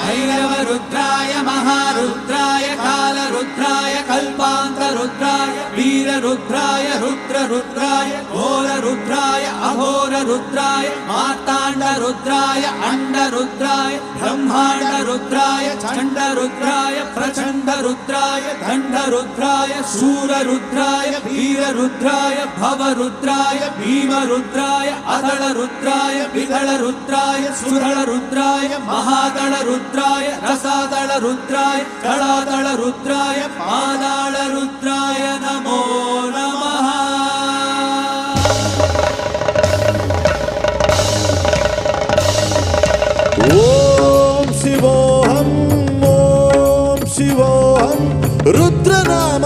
भैरवरुद्राय महारुद्राय कालरुद्राय कल्पान्तरुद्राय वीररुद्राय रुद्ररुद्राय घोररुद्राय अघोररुद्राय मार्ताण्डरुद्राय अण्डरुद्राय ब्रह्माण्डरुद्राय चण्डरुद्राय प्रचण्डरुद्राय दण्डरुद्राय शूररुद्राय वीररुद्राय भवरुद्राय भीमरुद्राय अदलरुद्राय विदलरुद्राय सुदलरुद्राय महादलरुद्राय रसादलरुद्राय कलादलरुद्राय पादालरुद्राय नमो नमः। ओम शिवोहम रुद्रनाम